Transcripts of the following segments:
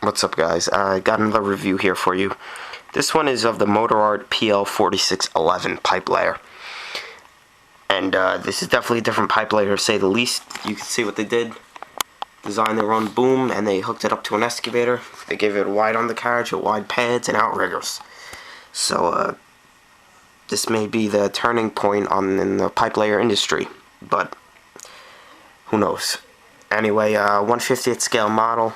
What's up, guys? I got another review here for you. This one is of the Volvo PL4611 pipe layer. And this is definitely a different pipe layer, to say the least. You can see what they did. Designed their own boom, and they hooked it up to an excavator. They gave it a wide undercarriage, with wide pads, and outriggers. So, this may be the turning point in the pipe layer industry, but who knows. Anyway, 1/50th scale model.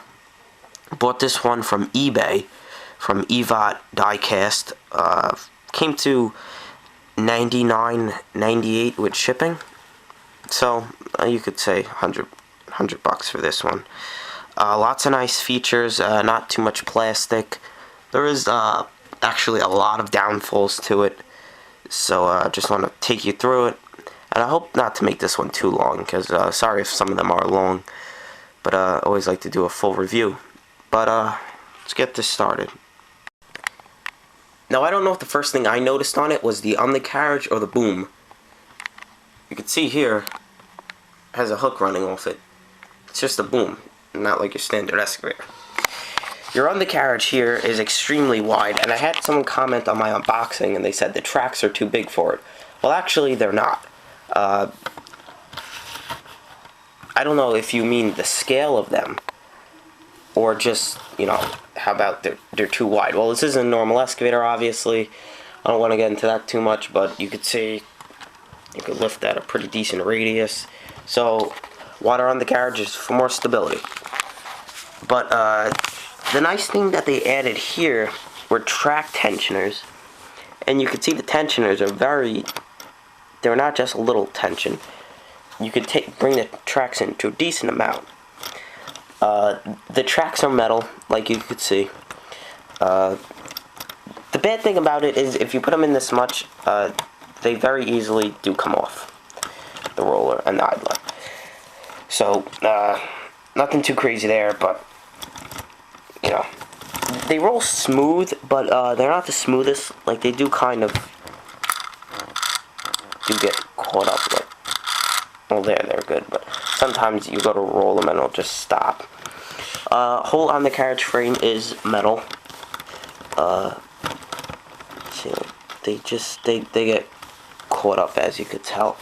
Bought this one from eBay, from EVOT Diecast. Came to $99.98 with shipping. So you could say 100 bucks for this one. Lots of nice features. Not too much plastic. There is actually a lot of downfalls to it. So just want to take you through it. And I hope not to make this one too long, because sorry if some of them are long. But I always like to do a full review. But let's get this started. Now, I don't know if the first thing I noticed on it was the undercarriage or the boom. You can see here, it has a hook running off it. It's just a boom, not like your standard excavator. Your undercarriage here is extremely wide, and I had someone comment on my unboxing and they said the tracks are too big for it. Well, actually, they're not. I don't know if you mean the scale of them, or just, you know, how about they're too wide. Well, this isn't a normal excavator, obviously. I don't want to get into that too much, but you could see you could lift at a pretty decent radius. So, wider undercarriage is for more stability. But the nice thing that they added here were track tensioners. And you can see the tensioners are they're not just a little tension. You could bring the tracks in to a decent amount. The tracks are metal, like you could see. The bad thing about it is if you put them in this much, they very easily do come off, the roller and the idler. So, nothing too crazy there, but, you know, they roll smooth, but they're not the smoothest. Like, they do kind of get caught up, like, well, they're good, but sometimes you go to roll them and it'll just stop. Whole undercarriage frame is metal. See, they get caught up, as you could tell.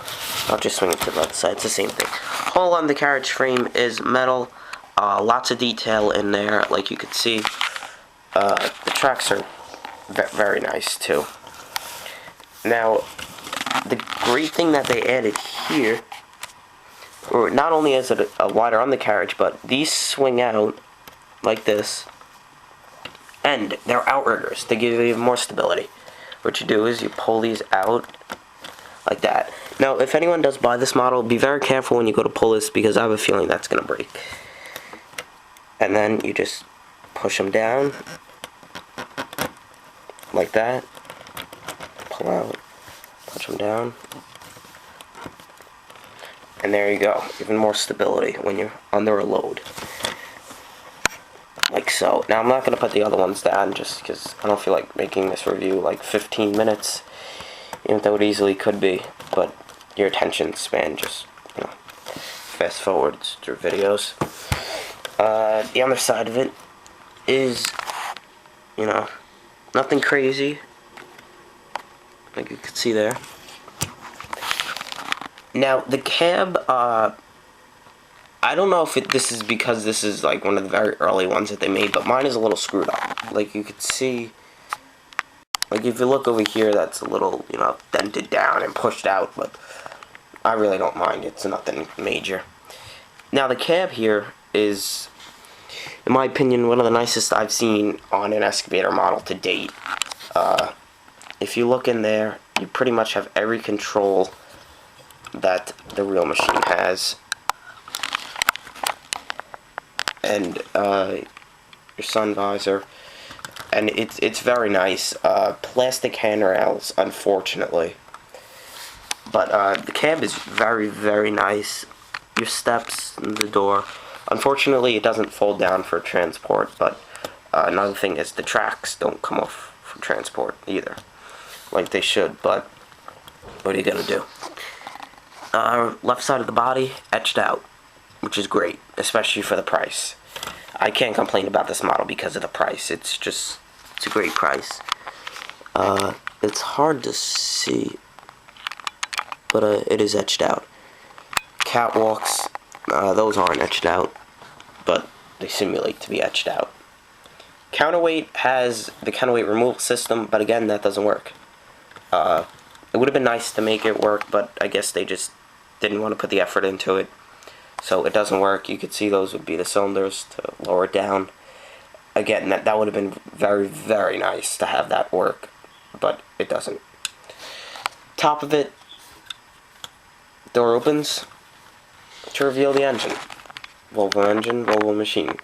I'll just swing it to the other side. It's the same thing. Whole undercarriage frame is metal. Lots of detail in there, like you could see. The tracks are very nice too. Now, the great thing that they added here, or not only is it a wider undercarriage, but these swing out like this, and they're outriggers. They give you even more stability. What you do is you pull these out like that. Now, if anyone does buy this model, be very careful when you go to pull this, because I have a feeling that's going to break. And then you just push them down like that. Pull out, push them down. And there you go, even more stability when you're under a load. Like so. Now, I'm not going to put the other ones down just because I don't feel like making this review like 15 minutes, even though it easily could be, but your attention span just, you know, fast forwards through videos. The other side of it is, you know, nothing crazy, like you can see there. Now, the cab, I don't know if this is because this is like one of the very early ones that they made, but mine is a little screwed up. Like you could see, like if you look over here, that's a little, you know, dented down and pushed out, but I really don't mind. It's nothing major. Now, the cab here is, in my opinion, one of the nicest I've seen on an excavator model to date. If you look in there, you pretty much have every control that the real machine has, and your sun visor, and it's very nice. Plastic handrails, unfortunately, but the cab is very nice. Your steps in the door, unfortunately, it doesn't fold down for transport, but another thing is the tracks don't come off for transport either, like they should, but what are you gonna do? Left side of the body etched out, which is great, especially for the price. I can't complain about this model because of the price. It's a great price. It's hard to see, but it is etched out. Catwalks, those aren't etched out, but they simulate to be etched out. Counterweight has the counterweight removal system, but again, that doesn't work. It would have been nice to make it work, but I guess they just didn't want to put the effort into it. So it doesn't work. You could see those would be the cylinders to lower it down. Again, that would have been very, very nice to have that work, but it doesn't. Top of it, door opens to reveal the engine. Volvo engine, Volvo machine.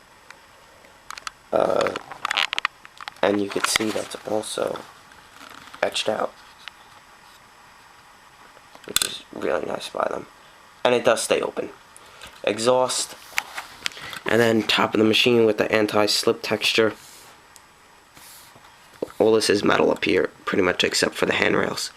And you could see that's also etched out, which is really nice by them. And it does stay open. Exhaust, and then top of the machine with the anti-slip texture. All this is metal up here, pretty much except for the handrails.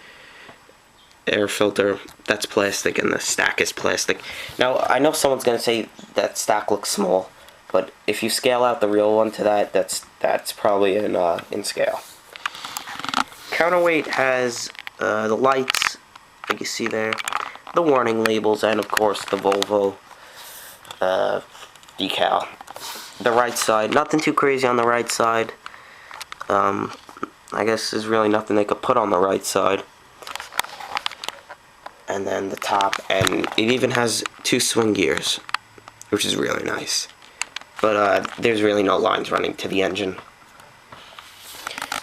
Air filter, that's plastic, and the stack is plastic. Now, I know someone's going to say that stack looks small, but if you scale out the real one to that, that's probably in scale. Counterweight has the lights, like you see there, the warning labels, and of course the Volvo decal. The right side, nothing too crazy on the right side. I guess there's really nothing they could put on the right side. And then the top, and it even has 2 swing gears, which is really nice. But there's really no lines running to the engine.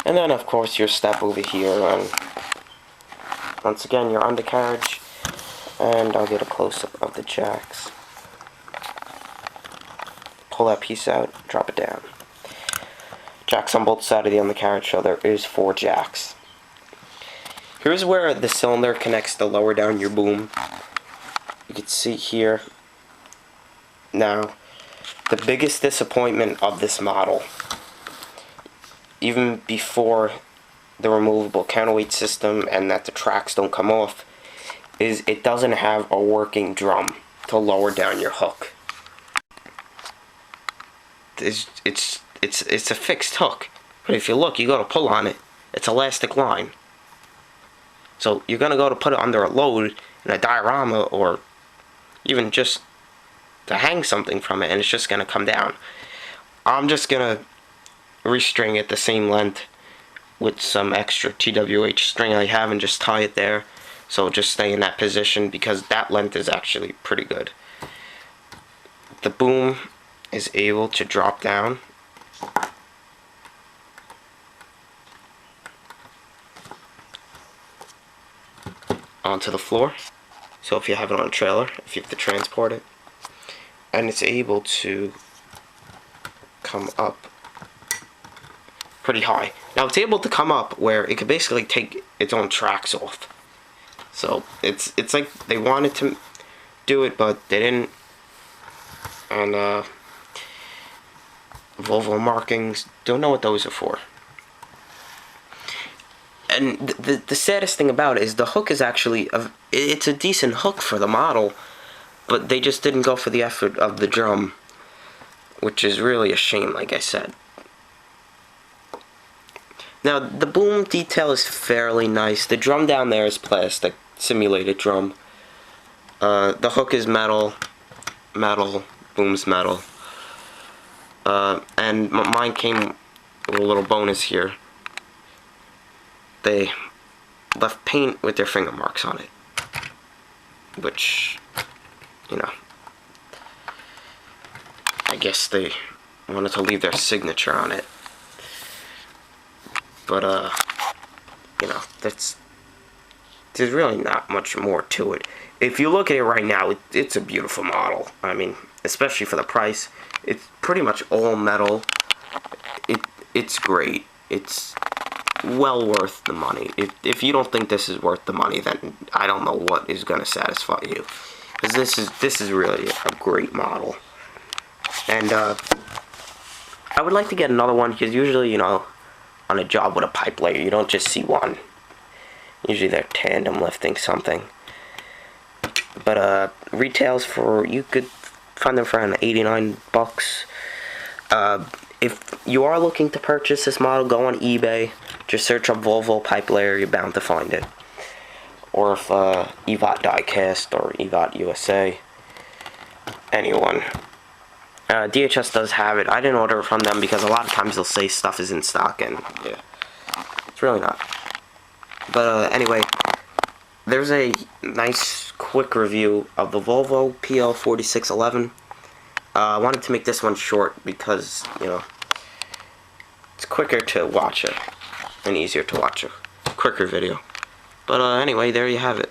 And then of course your step over here, and once again your undercarriage, and I'll get a close-up of the jacks. Pull that piece out, drop it down. Jacks on both sides of the undercarriage, so there is 4 jacks. Here's where the cylinder connects to lower down your boom. You can see here. Now, the biggest disappointment of this model, even before the removable counterweight system and that the tracks don't come off, is it doesn't have a working drum to lower down your hook. It's a fixed hook, but if you look, you go to pull on it, it's elastic line. So you're gonna go to put it under a load in a diorama, or even just to hang something from it, and it's just gonna come down. I'm just gonna restring it the same length with some extra TWH string I have and just tie it there, so just stay in that position, because that length is actually pretty good. The boom is able to drop down onto the floor, so if you have it on a trailer, if you have to transport it, and it's able to come up pretty high. Now it's able to come up where it could basically take its own tracks off. So it's like they wanted to do it, but they didn't. And Volvo markings, don't know what those are for. And the saddest thing about it is the hook is actually it's a decent hook for the model, but they just didn't go for the effort of the drum, which is really a shame, like I said. Now the boom detail is fairly nice. The drum down there is plastic, simulated drum. The hook is metal, boom's metal. And mine came with a little bonus here. They left paint with their finger marks on it, which, you know, I guess they wanted to leave their signature on it. But you know, there's really not much more to it. If you look at it right now, it's a beautiful model. I mean, especially for the price, it's pretty much all metal. It's great. It's well worth the money. If you don't think this is worth the money, then I don't know what is going to satisfy you. Because this is really a great model. And I would like to get another one, because usually, you know, on a job with a pipe layer, you don't just see one. Usually they're tandem lifting something. But retails for, you could find them for around $89. If you are looking to purchase this model, go on eBay. Just search up Volvo pipe layer. You're bound to find it. Or if EVOT Diecast or EVOT USA. Anyone. DHS does have it. I didn't order it from them because a lot of times they'll say stuff is in stock, and yeah, it's really not. But anyway, there's a nice quick review of the Volvo PL4611. I wanted to make this one short because, you know, it's quicker to watch it and easier to watch a quicker video. But anyway, there you have it.